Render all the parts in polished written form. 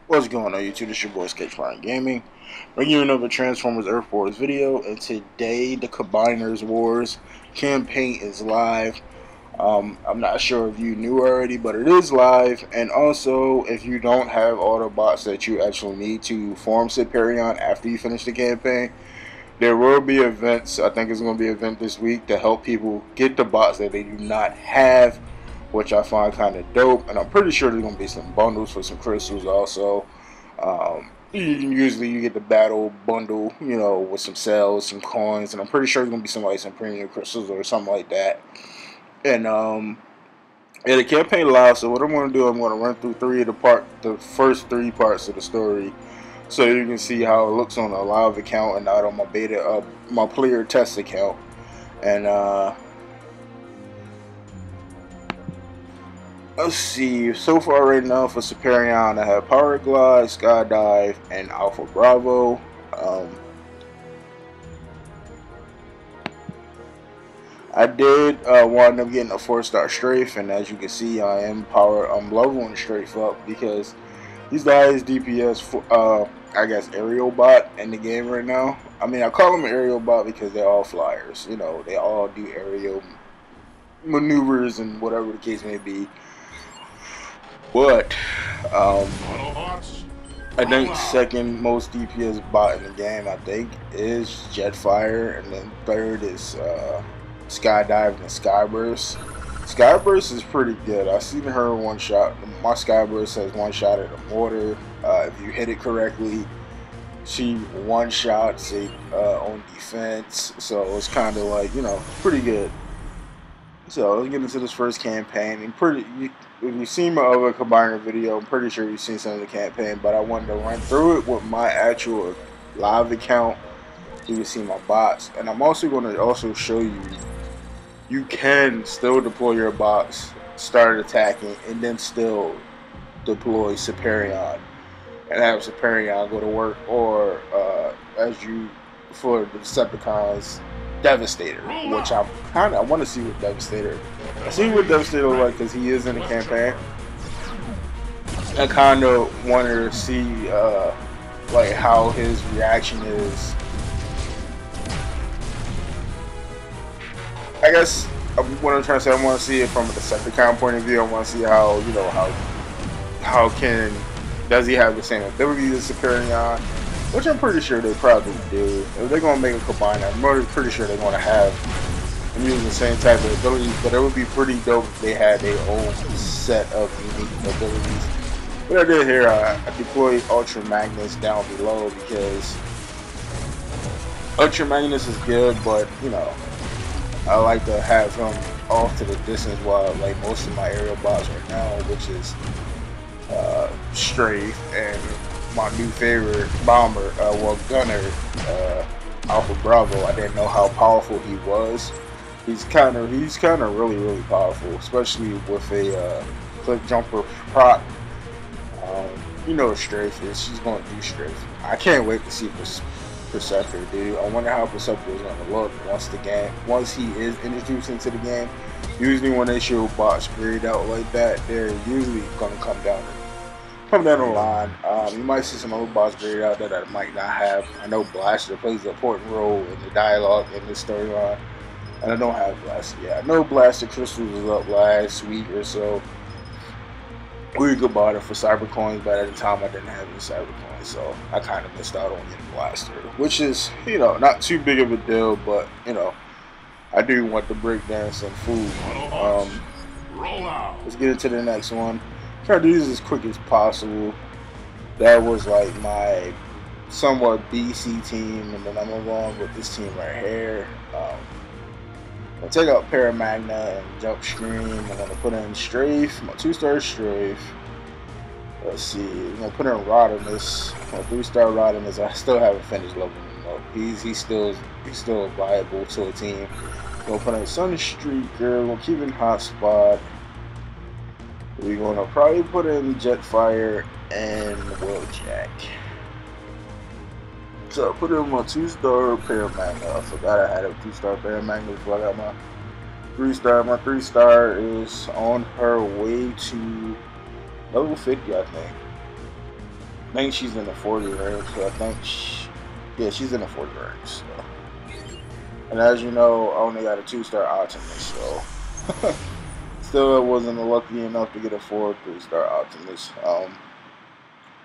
What's going on YouTube? This your boy SketchPrimeGaming, bringing you another Transformers Earth Wars video. And today the Combiners Wars campaign is live. I'm not sure if you knew already, but it is live. And also, if you don't have all the bots that you actually need to form Superion after you finish the campaign, there will be events. I think it's going to be an event this week to help people get the bots that they do not have, which I find kind of dope. And I'm pretty sure there's going to be some bundles for some crystals also. Usually you get the battle bundle, you know, with some cells, some coins, and I'm pretty sure there's going to be some premium crystals or something like that. And yeah, the campaign live. So what I'm going to do, I'm going to run through the first three parts of the story, so you can see how it looks on a live account and not on my beta, my player test account. And let's see. So far, right now for Superion, I have Power Glide, Skydive, and Alpha Bravo. I did wind up getting a 4-star strafe, and as you can see, I'm leveling strafe up because he's the highest DPS, I guess, aerial bot in the game right now. I mean, I call him an aerial bot because they're all flyers. You know, they all do aerial maneuvers and whatever the case may be. But I think second most DPS bot in the game, I think, is Jetfire, and then third is Skydive and Skyburst. Skyburst is pretty good. I've seen her one shot. My Skyburst has one shot at a mortar. If you hit it correctly, she one shots it on defense. So it's kind of like, you know, pretty good. So let's get into this first campaign. If you've seen my other Combiner video, I'm pretty sure you've seen some of the campaign, but I wanted to run through it with my actual live account. You can see my bots, and I'm also going to show you you can still deploy your bots, start attacking, and then still deploy Superion and have Superion go to work, or for the Decepticons, Devastator, which I want to see what Devastator. I see what Devastator like because he is in the campaign. I kind of wanted to see like how his reaction is. I guess what I'm trying to say, I want to see it from a Decepticon point of view. I want to see how, you know, does he have the same abilities as Superion, which I'm pretty sure they probably do. If they're gonna make a combiner, I'm pretty sure they're gonna have them using the same type of abilities. But it would be pretty dope if they had their own set of unique abilities. What I did here, I deployed Ultra Magnus down below because Ultra Magnus is good, but you know, I like to have him off to the distance while like most of my aerial bots right now, which is Strafe and my new favorite bomber, gunner, Alpha Bravo. I didn't know how powerful he was. He's kind of really powerful, especially with a cliff jumper proc. You know what Strafe is. She's going to do Strafe. I can't wait to see Perceptor, dude. I wonder how Perceptor is going to look once he is introduced into the game. Usually when they show bots grayed out like that, they're usually going to come down the line. You might see some other bots grayed out that I might not have. I know Blaster plays an important role in the dialogue in this storyline, and I don't have Blaster yet. I know Blaster Crystals was up last week or so. We could buy it for cyber coins, but at the time I didn't have any cyber coins, so I kind of missed out on getting Blaster, which is, you know, not too big of a deal, but you know, I do want to break down some food. Let's get into the next one. Try to do this as quick as possible. That was like my somewhat BC team, and then I'm along with this team right here. I'll take out Paramagna and Jump Stream. I'm going to put in Strafe, my 2-star Strafe. Let's see, I'm going to put in Rodimus, my 3-star Rodimus. I still haven't finished leveling him up. He's still viable to a team. I'm going to put in Sunstreaker, we'll keep in Hotspot. We're going to probably put in Jetfire and Wheeljack. So I put in my 2-star Paramagna. I forgot I had a 2-star Paramagna before I got my 3-star. My 3-star is on her way to level 50, I think. I think she's in the 40 range, so I think yeah, she's in the 40 range. So. And as you know, I only got a 2-star Optimus, so still I wasn't lucky enough to get a 4 or 3-star Optimus.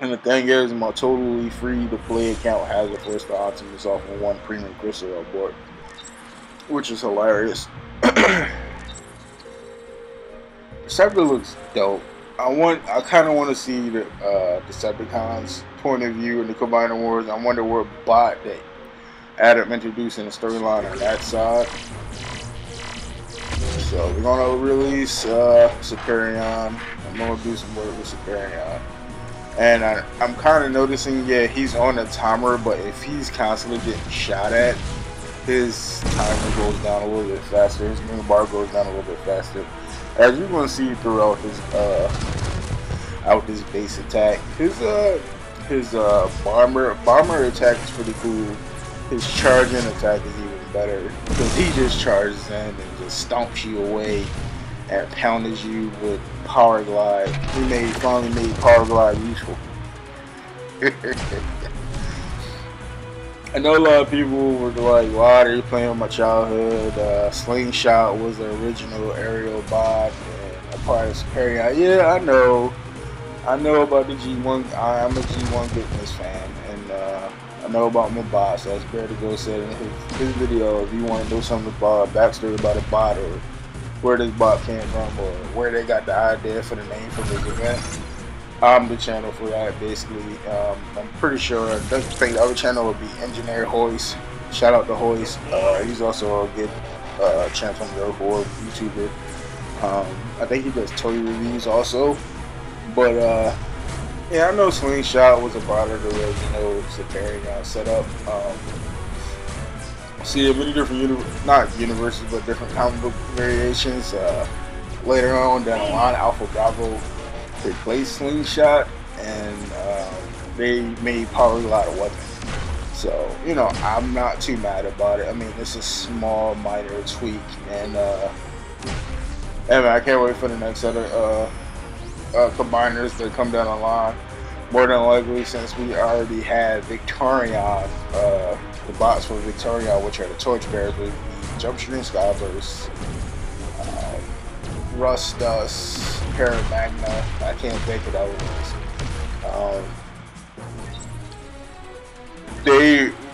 And the thing is, my totally free to play account has a 4-star Optimus off of one premium crystal on board, which is hilarious. The Scepter looks dope. I kind of want to see the Decepticons' point of view in the Combiner Wars. I wonder what bot they Adam introducing the storyline on that side. So we're gonna release Superion. I'm gonna do some work with Superion. And I'm kind of noticing, yeah, he's on a timer, but if he's constantly getting shot at, his timer goes down a little bit faster. His green bar goes down a little bit faster. As you're gonna see throughout his out this base attack, his bomber attack is pretty cool. His charging attack is even better because he just charges in and just stomps you away and pounds you with Power Glide. He finally made Power Glide useful. I know a lot of people were like, "Why are you playing with my childhood?" Slingshot was the original aerial bot and a part of Superior. Yeah, I know about the G1. I'm a G1 Goodness fan, and I know about my bot, so as Bear to Go said in his video, if you want to know something about backstory about a bot or where this bot came from or where they got the idea for the name for this event, I'm the channel for that. Basically, I'm pretty sure. I think the other channel would be Engineer Hoist. Shout out to Hoist. He's also a good channel from the board YouTuber. I think he does toy reviews also, but yeah, I know Slingshot was a part of the original Superion setup. See many different not universes, but different comic book variations. Later on down the line, Alpha Bravo replaced Slingshot, and they made Power Glide a weapon. So, you know, I'm not too mad about it. I mean, it's a small, minor tweak, and I can't wait for the next other combiners that come down the line. More than likely, since we already had Victorion, the bots for Victorion, which are the Torchbearers, would be Jumpstream, Skyburst, Rust Dust, Paramagna. I can't think of that one.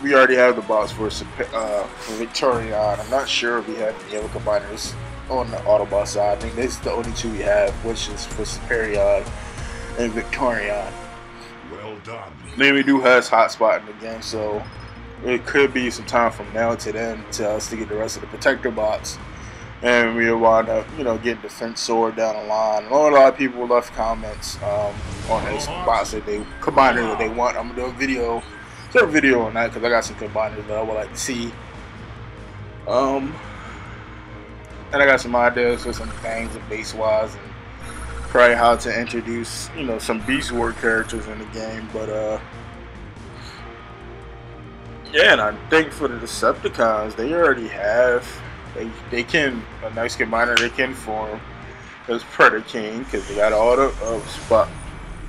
We already have the bots for Victorion. I'm not sure if we have any other combiners on the Autobot side. I think this is the only two we have, which is for Superion and Victorion. Well done. Then we do have Hotspot in the game, so it could be some time from now to then to us to get the rest of the Protector bots, and we'll wind up, you know, getting Defense Sword down the line. I know a lot of people left comments on these bots that they combiners that they want. I'm gonna do a video on that because I got some combiners that I would like to see. And I got some ideas for some things base wise and probably how to introduce, you know, some Beast War characters in the game. But yeah, and I think for the Decepticons, they already have they can a nice combiner they can form as Predator King because they got all the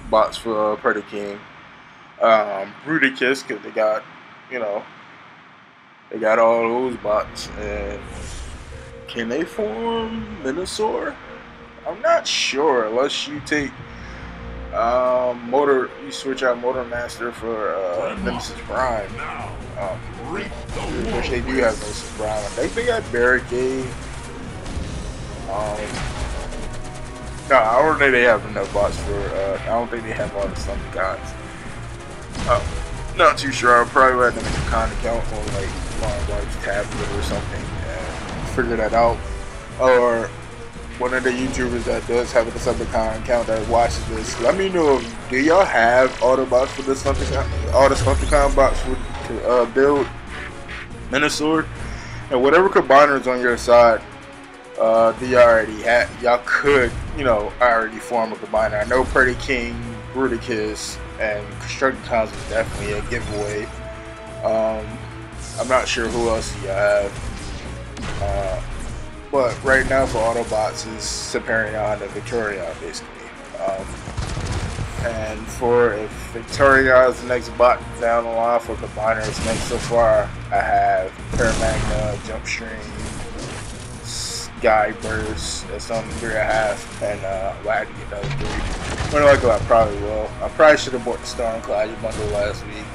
bots for Predator King. Bruticus because they got, you know, they got all those bots. And can they form Minosaur? I'm not sure unless you take you switch out Motor Master for Nemesis Prime. Which they do have Nemesis Prime. I think they got Barricade. No, I don't think they have enough bots for I don't think they have all the Thunder Gods. Not too sure. I'll probably have to make a con account on like Long Life's tablet or something and figure that out. Or one of the YouTubers that does have a Decepticon account that watches this, let me know, do y'all have all the bots for the Decepticon bots to build Minosaur? And whatever combiners on your side, do y'all already have? Y'all could, you know, already form a combiner. I know Predator King, Bruticus, and Constructicons is definitely a giveaway. I'm not sure who else y'all have. But right now for Autobots is Superion and Victorion basically. And for if Victoria is the next bot down the line for combiners next, so far I have Paramagna, Jump Stream, Sky Burst. That's on the 3 I have, and I had to get another 3. More likely I probably will. I probably should have bought the Stormclash bundle last week.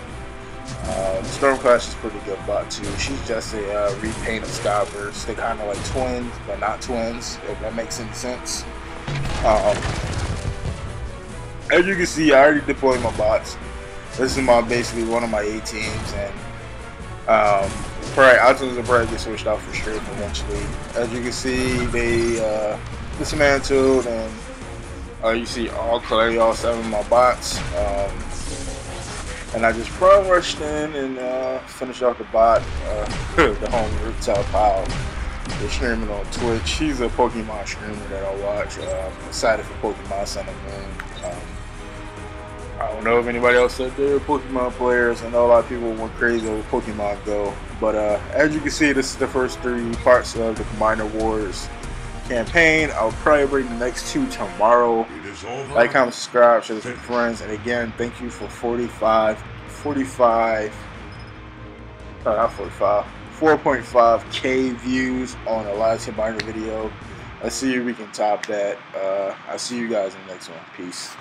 Stormclash is a pretty good bot too. She's just a repaint of Skyburst. They kind of like twins, but not twins, if that makes any sense. As you can see, I already deployed my bots. This is basically one of my A teams, and items will probably get switched out for sure eventually. As you can see, they dismantled, and you see all 7 of my bots. And I just pro rushed in and finished off the bot, the home rooftop pile. They're streaming on Twitch. He's a Pokemon streamer that I watch. I'm excited for Pokemon Sun and Moon. I don't know if anybody else said they're Pokemon players. I know a lot of people went crazy over Pokemon Go. But as you can see, this is the first 3 parts of the Combiner Wars campaign. I'll probably bring the next 2 tomorrow. Like, comment, subscribe, share this with friends, and again, thank you for 4.5k views on a live Combiner video. Let's see if we can top that. I'll see you guys in the next one. Peace.